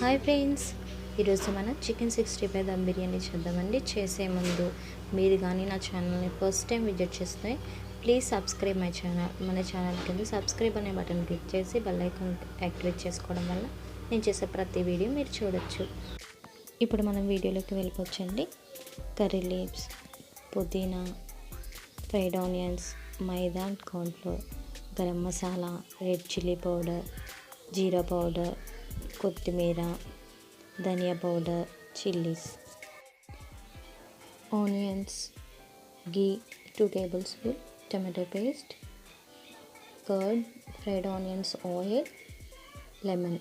Hi friends, ఈరోజు మనం chicken 65 dum biryani చేద్దామండి. చేసే ముందు మీరు కానీ నా ఛానల్ని ఫస్ట్ టైం విజిట్ చేస్తే ప్లీజ్ సబ్స్క్రైబ్ మై ఛానల్. మన ఛానల్ కింద సబ్స్క్రైబ్ అనే బటన్ క్లిక్ చేసి బెల్ ఐకాన్ యాక్టివేట్ చేసుకోవడం వల్ల నేను చేసే ప్రతి వీడియో మీరు చూడొచ్చు. ఇప్పుడు మనం వీడియోలోకి వెళ్ళిపోవచ్చండి. కర్రీ లీవ్స్, పుదీనా, fried onions, maida, cornflour, garam masala, red chilli powder, jeera powder, కొత్తిమీర, dhania powder, chillies, onions, ghee 2 tablespoons, tomato paste, curd, fried onions, oil, lemon.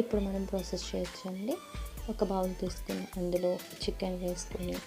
ఇప్పుడు మనం ప్రాసెస్ చేయొచ్చండి. ఒక బౌల్ తీసుకుని అందులో చికెన్ వేసుకుని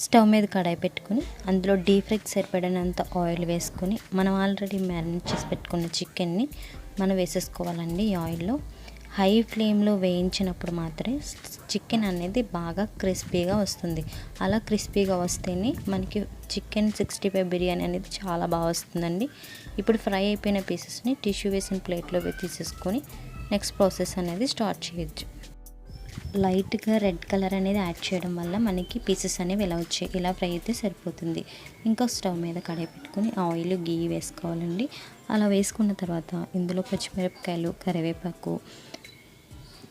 స్టవ్ మీద కడాయి పెట్టుకుని అందులో డీప్ ఫ్రైకి సరిపడినంత ఆయిల్ వేసుకొని మనం ఆల్రెడీ మ్యారినేట్ చేసి పెట్టుకున్న చికెన్ని మనం వేసేసుకోవాలండి. ఈ ఆయిల్లో హై ఫ్లేమ్లో వేయించినప్పుడు మాత్రమే చికెన్ అనేది బాగా క్రిస్పీగా వస్తుంది. అలా క్రిస్పీగా వస్తేనే మనకి చికెన్ 65 బిర్యానీ అనేది చాలా బాగా వస్తుందండి. ఇప్పుడు ఫ్రై అయిపోయిన పీసెస్ని టిష్యూ వేసిన ప్లేట్లో తీసేసుకొని నెక్స్ట్ ప్రాసెస్ అనేది స్టార్ట్ చేయొచ్చు. లైట్గా రెడ్ కలర్ అనేది యాడ్ చేయడం వల్ల మనకి పీసెస్ అనేవి ఇలా వచ్చాయి. ఇలా ఫ్రై అయితే సరిపోతుంది. ఇంకా స్టవ్ మీద కడాయి పెట్టుకుని ఆయిల్, ఘీ వేసుకోవాలండి. అలా వేసుకున్న తర్వాత ఇందులో పచ్చిమిరపకాయలు, కరివేపాకు,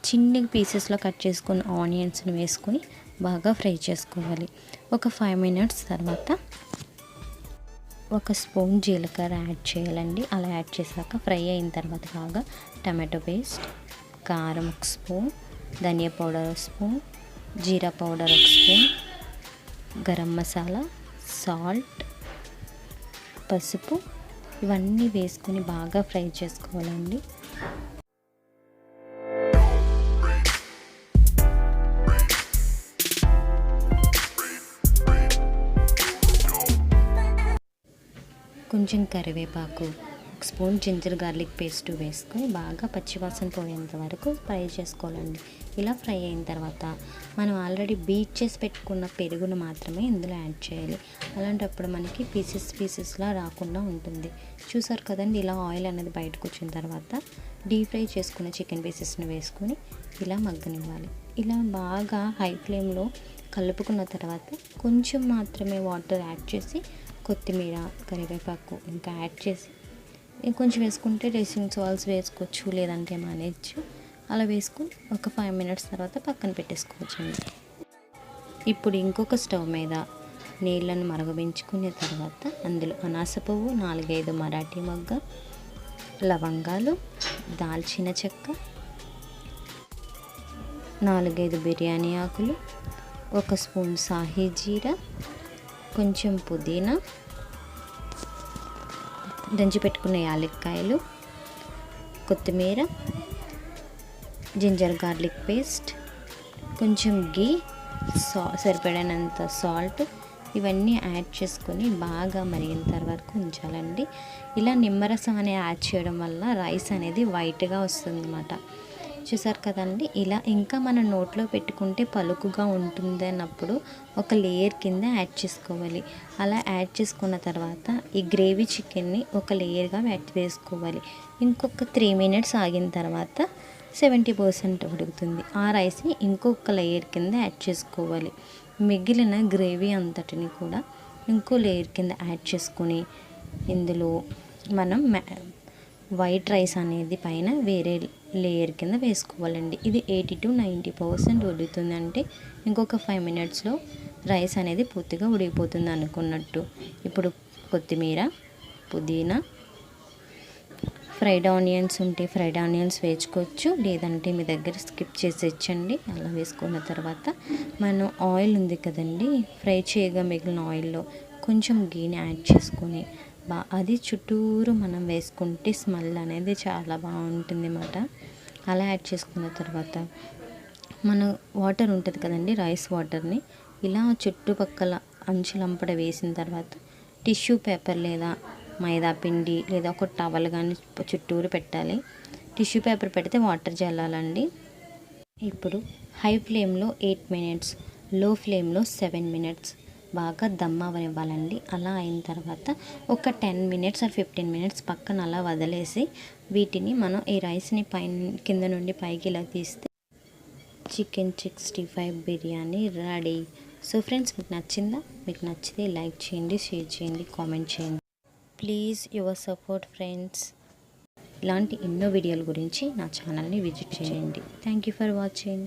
చిన్న పీసెస్లో కట్ చేసుకున్న ఆనియన్స్ని వేసుకొని బాగా ఫ్రై చేసుకోవాలి. ఒక 5 minutes తర్వాత 1 స్పూన్ జీలకర్ర యాడ్ చేయాలండి. అలా యాడ్ చేశాక ఫ్రై అయిన తర్వాత బాగా టమాటో పేస్ట్, కారం 1 spoon, dhania powder 1 spoon, jeera powder 1 spoon, garam masala, salt, పసుపు ఇవన్నీ వేసుకొని బాగా ఫ్రై చేసుకోవాలండి. కొంచెం కరివేపాకు, 1 స్పూన్ జింజర్ గార్లిక్ పేస్ట్ వేసుకొని బాగా పచ్చివాసన పోయేంత వరకు ఫ్రై చేసుకోవాలండి. ఇలా ఫ్రై అయిన తర్వాత మనం ఆల్రెడీ బీట్ చేసి పెట్టుకున్న పెరుగును మాత్రమే ఇందులో యాడ్ చేయాలి. అలాంటప్పుడు మనకి పీసెస్లా రాకుండా ఉంటుంది. చూసారు కదండి, ఇలా ఆయిల్ అనేది బయటకు వచ్చిన తర్వాత డీప్ ఫ్రై చేసుకున్న చికెన్ పీసెస్ని వేసుకొని ఇలా మగ్గనివ్వాలి. ఇలా బాగా హై ఫ్లేమ్లో కలుపుకున్న తర్వాత కొంచెం మాత్రమే వాటర్ యాడ్ చేసి కొత్తిమీర, కరివేపాకు ఇంకా యాడ్ చేసి కొంచెం వేసుకుంటే డ్రెస్సింగ్ సాల్స్ వేసుకోవచ్చు, లేదంటే మానేయచ్చు. అలా వేసుకుని ఒక 5 minutes తర్వాత పక్కన పెట్టేసుకోవచ్చండి. ఇప్పుడు ఇంకొక స్టవ్ మీద నీళ్ళను మరగబెంచుకున్న తర్వాత అందులో అనాస పువ్వు, 4-5 మరాఠీ మొగ్గ, లవంగాలు, దాల్చిన చెక్క, 4-5 బిర్యానీ ఆకులు, 1 స్పూన్ సాహీ జీరా, కొంచెం పుదీనా, దంచి పెట్టుకున్న యాలక్కాయలు, కొత్తిమీర, జింజర్ గార్లిక్ పేస్ట్, కొంచెం ఘీ, సరిపడినంత సాల్ట్ ఇవన్నీ యాడ్ చేసుకొని బాగా మరిగేంత వరకు ఉంచాలండి. ఇలా నిమ్మరసం అనేది యాడ్ చేయడం వల్ల రైస్ అనేది వైట్గా వస్తుంది అన్నమాట. చూసారు కదండి, ఇలా ఇంకా మనం నోట్లో పెట్టుకుంటే పలుకుగా ఉంటుంది అన్నప్పుడు ఒక లేయర్ కింద యాడ్ చేసుకోవాలి. అలా యాడ్ చేసుకున్న తర్వాత ఈ గ్రేవీ చికెన్ని ఒక లేయర్గా వేసుకోవాలి. ఇంకొక 3 minutes ఆగిన తర్వాత 70% ఉడుకుతుంది. ఆ రైస్ని ఇంకొక లేయర్ కింద యాడ్ చేసుకోవాలి. మిగిలిన గ్రేవీ అంతటిని కూడా ఇంకో లేయర్ కింద యాడ్ చేసుకొని ఇందులో మనం వైట్ రైస్ అనేది పైన వేరే లేయర్ కింద వేసుకోవాలండి. ఇది 80 to 90% ఉడుకుతుంది. అంటే ఇంకొక 5 minutesలో రైస్ అనేది పూర్తిగా ఉడికిపోతుంది అనుకున్నట్టు. ఇప్పుడు కొత్తిమీర, పుదీనా, ఫ్రైడ్ ఆనియన్స్ ఉంటే ఫ్రైడ్ ఆనియన్స్ వేసుకోవచ్చు, లేదంటే మీ దగ్గర స్కిప్ చేసేయచ్చండి. అలా వేసుకున్న తర్వాత మనం ఆయిల్ ఉంది కదండి, ఫ్రై చేయగా మిగిలిన ఆయిల్లో కొంచెం గీని యాడ్ చేసుకొని అది చుట్టూరు మనం వేసుకుంటే స్మెల్ అనేది చాలా బాగుంటుంది అన్నమాట. అలా యాడ్ చేసుకున్న తర్వాత మనం వాటర్ ఉంటుంది కదండి, రైస్ వాటర్ని ఇలా చుట్టుపక్కల అంచులంపడ వేసిన తర్వాత టిష్యూ పేపర్ లేదా మైదా పిండి లేదా ఒక టవల్ కానీ చుట్టూరు పెట్టాలి. టిష్యూ పేపర్ పెడితే వాటర్ జల్లాలండి. ఇప్పుడు హై ఫ్లేమ్లో 8 మినిట్స్, లో ఫ్లేమ్లో 7 మినిట్స్ బాగా దమ్ అవ్వనివ్వాలండి. అలా అయిన తర్వాత ఒక 10 మినిట్స్ ఆర్ 15 మినిట్స్ పక్కన అలా వదిలేసి వీటిని మనం ఈ రైస్ని కింద నుండి పైకి ఇలా తీస్తే chicken 65 biryani ready. So friends, మీకు నచ్చిందా? మీకు నచ్చితే లైక్ చేయండి, షేర్ చేయండి, కామెంట్ చేయండి. Please your support friends. ఇలాంటి ఎన్నో వీడియోల గురించి నా ఛానల్ని విజిట్ చేయండి. Thank you for watching.